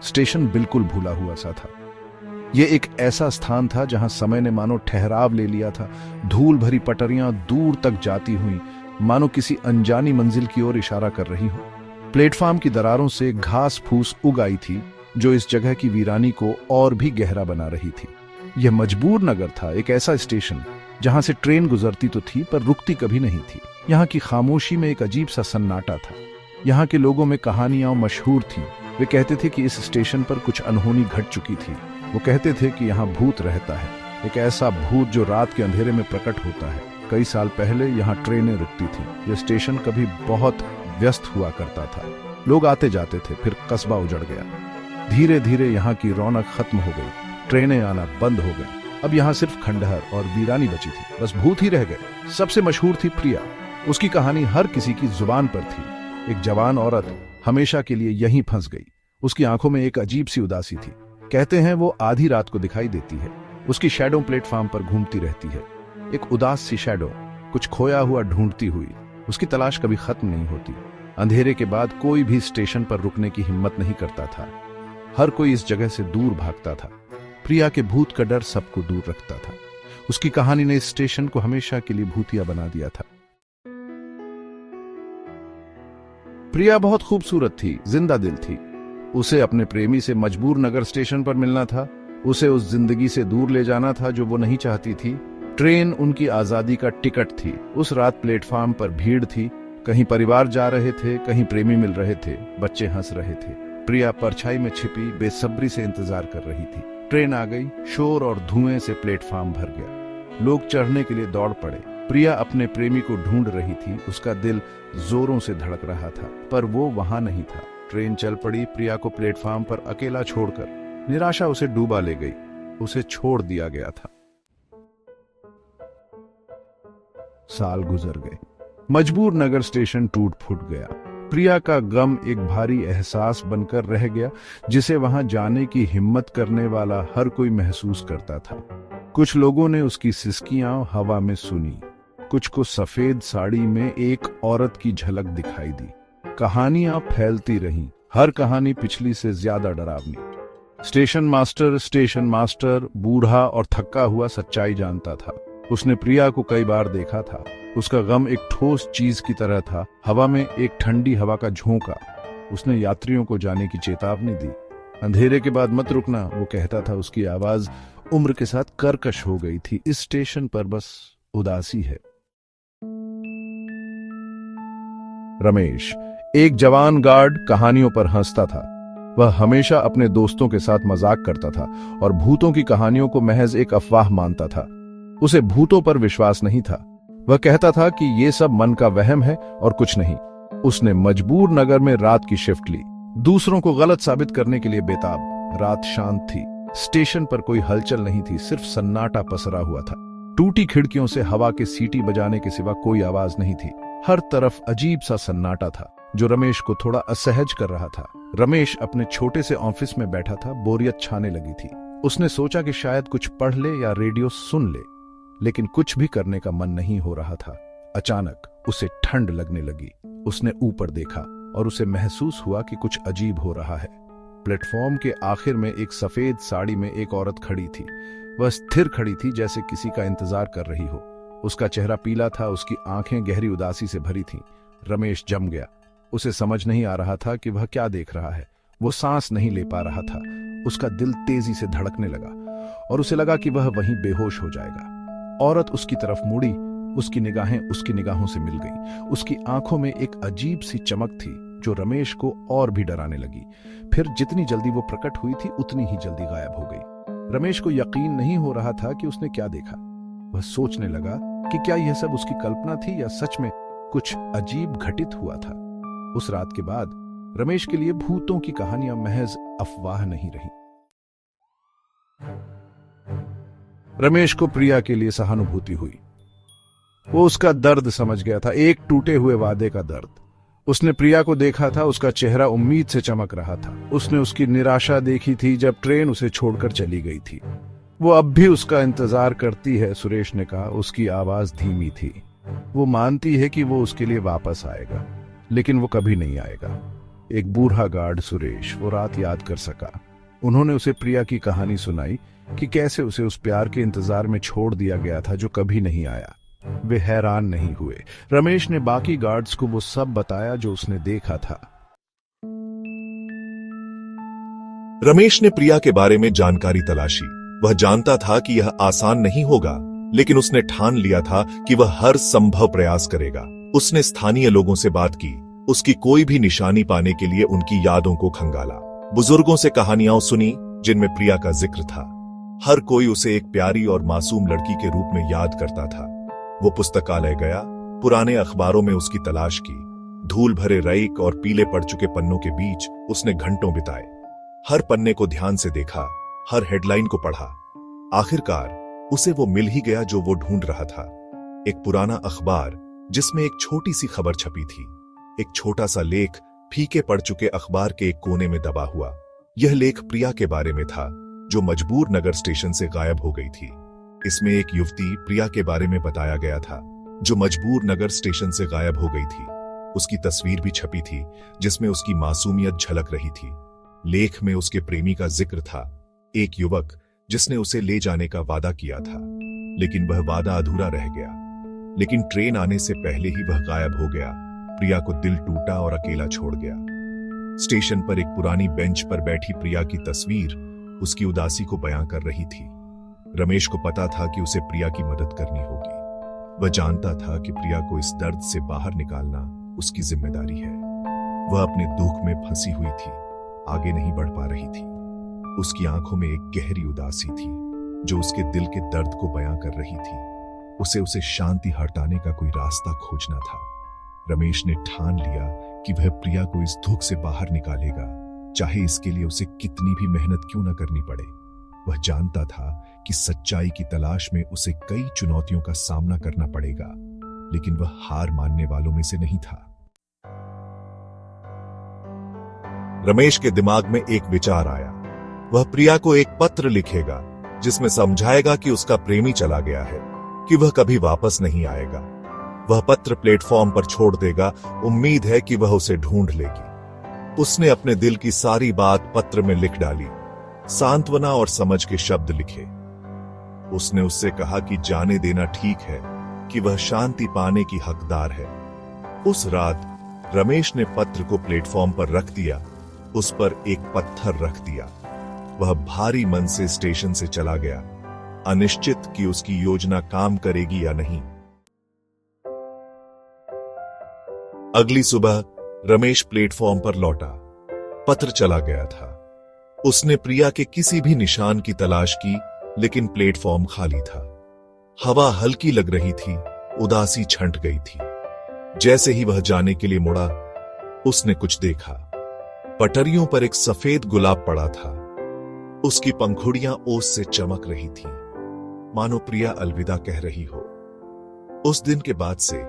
Station बिल्कुल भूला हुआ सा था। ये एक ऐसा स्थान था जहां समय ने मानो ठहराव ले लिया था। धूल भरी पटरियां दूर तक जाती हुई मानो किसी अनजानी मंजिल की ओर इशारा कर रही हो। प्लेटफार्म की दरारों से घास फूस उग आई थी जो इस जगह की वीरानी को और भी गहरा बना रही थी। यह मजबूर नगर था, एक ऐसा स्टेशन जहां से ट्रेन गुजरती तो थी पर रुकती कभी नहीं थी। यहाँ की खामोशी में एक अजीब सा सन्नाटा था। यहाँ के लोगों में कहानियां मशहूर थीं। वे कहते थे कि इस स्टेशन पर कुछ अनहोनी घट चुकी थी। वो कहते थे कि यहाँ भूत रहता है, एक ऐसा भूत जो रात के अंधेरे में प्रकट होता है। कई साल पहले यहाँ ट्रेनें रुकती थी। यह स्टेशन कभी बहुत व्यस्त हुआ करता था। लोग आते जाते थे, फिर कस्बा उजड़ गया। धीरे धीरे यहाँ की रौनक खत्म हो गई, ट्रेनें आना बंद हो गई। अब यहाँ सिर्फ खंडहर और वीरानी बची थी, बस भूत ही रह गए। सबसे मशहूर थी प्रिया। उसकी कहानी हर किसी की जुबान पर थी। एक जवान औरत हमेशा के लिए यहीं फंस गई। उसकी आंखों में एक अजीब सी उदासी थी। कहते हैं वो आधी रात को दिखाई देती है। उसकी शैडो प्लेटफार्म पर घूमती रहती है, एक उदास सी शैडो, कुछ खोया हुआ ढूंढती हुई। उसकी तलाश कभी खत्म नहीं होती। अंधेरे के बाद कोई भी स्टेशन पर रुकने की हिम्मत नहीं करता था। हर कोई इस जगह से दूर भागता था। प्रिया के भूत का डर सबको दूर रखता था। उसकी कहानी ने इस स्टेशन को हमेशा के लिए भूतिया बना दिया था। प्रिया बहुत खूबसूरत थी, जिंदा दिल थी। उसे अपने प्रेमी से मजबूर नगर स्टेशन पर मिलना था। उसे उस जिंदगी से दूर ले जाना था जो वो नहीं चाहती थी। ट्रेन उनकी आजादी का टिकट थी। उस रात प्लेटफार्म पर भीड़ थी। कहीं परिवार जा रहे थे, कहीं प्रेमी मिल रहे थे, बच्चे हंस रहे थे। प्रिया परछाई में छिपी बेसब्री से इंतजार कर रही थी। ट्रेन आ गई। शोर और धुएं से प्लेटफार्म भर गया। लोग चढ़ने के लिए दौड़ पड़े। प्रिया अपने प्रेमी को ढूंढ रही थी। उसका दिल जोरों से धड़क रहा था, पर वो वहां नहीं था। ट्रेन चल पड़ी। प्रिया को प्लेटफार्म पर अकेला छोड़कर निराशा उसे डूबा ले गई। उसे छोड़ दिया गया था। साल गुजर गए। मजबूर नगर स्टेशन टूट फूट गया। प्रिया का गम एक भारी एहसास बनकर रह गया, जिसे वहां जाने की हिम्मत करने वाला हर कोई महसूस करता था। कुछ लोगों ने उसकी सिसकियां हवा में सुनी, कुछ को सफेद साड़ी में एक औरत की झलक दिखाई दी। कहानियां फैलती रहीं, हर कहानी पिछली से ज्यादा डरावनी। स्टेशन मास्टर बूढ़ा और थक्का हुआ सच्चाई जानता था। उसने प्रिया को कई बार देखा था। उसका गम एक ठोस चीज की तरह था, हवा में एक ठंडी हवा का झोंका। उसने यात्रियों को जाने की चेतावनी दी। अंधेरे के बाद मत रुकना, वो कहता था। उसकी आवाज उम्र के साथ कर्कश हो गई थी। इस स्टेशन पर बस उदासी है। रमेश, एक जवान गार्ड, कहानियों पर हंसता था। वह हमेशा अपने दोस्तों के साथ मजाक करता था और भूतों की कहानियों को महज एक अफवाह मानता था। उसे भूतों पर विश्वास नहीं था। वह कहता था कि ये सब मन का वहम है और कुछ नहीं। उसने मजबूर नगर में रात की शिफ्ट ली, दूसरों को गलत साबित करने के लिए बेताब। रात शांत थी। स्टेशन पर कोई हलचल नहीं थी, सिर्फ सन्नाटा पसरा हुआ था। टूटी खिड़कियों से हवा के सीटी बजाने के सिवा कोई आवाज नहीं थी। हर तरफ अजीब सा सन्नाटा था जो रमेश को थोड़ा असहज कर रहा था। रमेश अपने छोटे से ऑफिस में बैठा था। बोरियत छाने लगी थी। उसने सोचा कि शायद कुछ पढ़ ले या रेडियो सुन ले, लेकिन कुछ भी करने का मन नहीं हो रहा था। अचानक उसे ठंड लगने लगी। उसने ऊपर देखा और उसे महसूस हुआ कि कुछ अजीब हो रहा है। प्लेटफॉर्म के आखिर में एक सफेद साड़ी में एक औरत खड़ी थी। वह स्थिर खड़ी थी, जैसे किसी का इंतजार कर रही हो। उसका चेहरा पीला था, उसकी आंखें गहरी उदासी से भरी थीं। रमेश जम गया। उसे समझ नहीं आ रहा था कि वह क्या देख रहा है। वो सांस नहीं ले पा रहा था। उसका दिल तेजी से धड़कने लगा और उसे लगा कि वह वहीं बेहोश हो जाएगा। औरत उसकी तरफ मुड़ी। उसकी निगाहें उसकी निगाहों से मिल गईं। उसकी आंखों में एक अजीब सी चमक थी जो रमेश को और भी डराने लगी। फिर जितनी जल्दी वो प्रकट हुई थी, उतनी ही जल्दी गायब हो गई। रमेश को यकीन नहीं हो रहा था कि उसने क्या देखा। वह सोचने लगा कि क्या यह सब उसकी कल्पना थी या सच में कुछ अजीब घटित हुआ था। उस रात के बाद रमेश के लिए भूतों की कहानियां महज अफवाह नहीं रही। रमेश को प्रिया के लिए सहानुभूति हुई। वो उसका दर्द समझ गया था, एक टूटे हुए वादे का दर्द। उसने प्रिया को देखा था, उसका चेहरा उम्मीद से चमक रहा था। उसने उसकी निराशा देखी थी जब ट्रेन उसे छोड़कर चली गई थी। वो अब भी उसका इंतजार करती है, सुरेश ने कहा। उसकी आवाज धीमी थी। वो मानती है कि वो उसके लिए वापस आएगा, लेकिन वो कभी नहीं आएगा। एक बूढ़ा गार्ड सुरेश वो रात याद कर सका। उन्होंने उसे प्रिया की कहानी सुनाई कि कैसे उसे उस प्यार के इंतजार में छोड़ दिया गया था जो कभी नहीं आया। वे हैरान नहीं हुए। रमेश ने बाकी गार्ड्स को वो सब बताया जो उसने देखा था। रमेश ने प्रिया के बारे में जानकारी तलाशी। वह जानता था कि यह आसान नहीं होगा, लेकिन उसने ठान लिया था कि वह हर संभव प्रयास करेगा। उसने स्थानीय लोगों से बात की, उसकी कोई भी निशानी पाने के लिए उनकी यादों को खंगाला। बुजुर्गों से कहानियां सुनी जिनमें प्रिया का जिक्र था। हर कोई उसे एक प्यारी और मासूम लड़की के रूप में याद करता था। वो पुस्तकालय गया, पुराने अखबारों में उसकी तलाश की। धूल भरे रैक और पीले पड़ चुके पन्नों के बीच उसने घंटों बिताए। हर पन्ने को ध्यान से देखा, हर हेडलाइन को पढ़ा। आखिरकार उसे वो मिल ही गया जो वो ढूंढ रहा था। एक पुराना अखबार जिसमें एक छोटी सी खबर छपी थी। एक छोटा सा लेख फीके पड़ चुके अखबार के एक कोने में दबा हुआ। यह लेख प्रिया के बारे में था, जो मजबूर नगर स्टेशन से गायब हो गई थी। इसमें एक युवती प्रिया के बारे में बताया गया था, जो मजबूर नगर स्टेशन से गायब हो गई थी। उसकी तस्वीर भी छपी थी, जिसमें उसकी मासूमियत झलक रही थी। लेख में उसके प्रेमी का जिक्र था, एक युवक जिसने उसे ले जाने का वादा किया था, लेकिन वह वादा अधूरा रह गया। लेकिन ट्रेन आने से पहले ही वह गायब हो गया। प्रिया को दिल टूटा और अकेला छोड़ गया। स्टेशन पर एक पुरानी बेंच पर बैठी प्रिया की तस्वीर उसकी उदासी को बयां कर रही थी। रमेश को पता था कि उसे प्रिया की मदद करनी होगी। वह जानता था कि प्रिया को इस दर्द से बाहर निकालना उसकी जिम्मेदारी है। वह अपने दुख में फंसी हुई थी, आगे नहीं बढ़ पा रही थी। उसकी आंखों में एक गहरी उदासी थी, जो उसके दिल के दर्द को बयां कर रही थी। उसे शांति हटाने का कोई रास्ता खोजना था। रमेश ने ठान लिया कि वह प्रिया को इस दुख से बाहर निकालेगा, चाहे इसके लिए उसे कितनी भी मेहनत क्यों न करनी पड़े। वह जानता था कि सच्चाई की तलाश में उसे कई चुनौतियों का सामना करना पड़ेगा, लेकिन वह हार मानने वालों में से नहीं था। रमेश के दिमाग में एक विचार आया। वह प्रिया को एक पत्र लिखेगा, जिसमें समझाएगा कि उसका प्रेमी चला गया है, कि वह कभी वापस नहीं आएगा। वह पत्र प्लेटफॉर्म पर छोड़ देगा, उम्मीद है कि वह उसे ढूंढ लेगी। उसने अपने दिल की सारी बात पत्र में लिख डाली, सांत्वना और समझ के शब्द लिखे। उसने उससे कहा कि जाने देना ठीक है, कि वह शांति पाने की हकदार है। उस रात रमेश ने पत्र को प्लेटफॉर्म पर रख दिया, उस पर एक पत्थर रख दिया। वह भारी मन से स्टेशन से चला गया, अनिश्चित कि उसकी योजना काम करेगी या नहीं। अगली सुबह रमेश प्लेटफॉर्म पर लौटा। पत्र चला गया था। उसने प्रिया के किसी भी निशान की तलाश की, लेकिन प्लेटफॉर्म खाली था। हवा हल्की लग रही थी, उदासी छंट गई थी। जैसे ही वह जाने के लिए मुड़ा, उसने कुछ देखा। पटरियों पर एक सफेद गुलाब पड़ा था। उसकी पंखुड़ियां ओस से चमक रही थीं, मानो प्रिया अलविदा कह रही हो। उस दिन के बाद से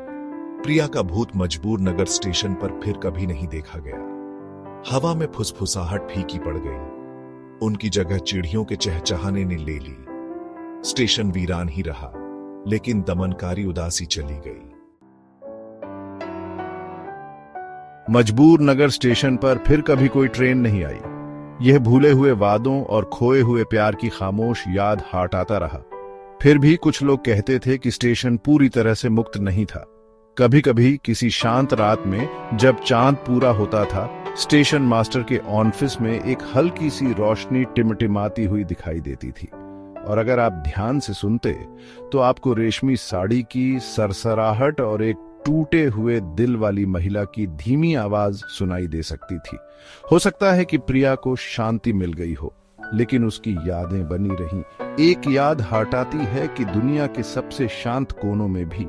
प्रिया का भूत मजबूर नगर स्टेशन पर फिर कभी नहीं देखा गया। हवा में फुसफुसाहट फीकी पड़ गई। उनकी जगह चिड़ियों के चहचहाने ने ले ली। स्टेशन वीरान ही रहा, लेकिन दमनकारी उदासी चली गई। मजबूर नगर स्टेशन पर फिर कभी कोई ट्रेन नहीं आई। यह भूले हुए वादों और खोए हुए प्यार की खामोश याद हाट आता रहा। फिर भी कुछ लोग कहते थे कि स्टेशन पूरी तरह से मुक्त नहीं था। कभी कभी किसी शांत रात में जब चांद पूरा होता था, स्टेशन मास्टर के ऑफिस में एक हल्की सी रोशनी टिमटिमाती हुई दिखाई देती थी, और अगर आप ध्यान से सुनते तो आपको रेशमी साड़ी की सरसराहट और एक टूटे हुए दिल वाली महिला की धीमी आवाज सुनाई दे सकती थी। हो सकता है कि प्रिया को शांति मिल गई हो, लेकिन उसकी यादें बनी रहीं। एक याद हटाती है कि दुनिया के सबसे शांत कोनों में भी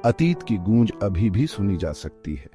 अतीत की गूंज अभी भी सुनी जा सकती है।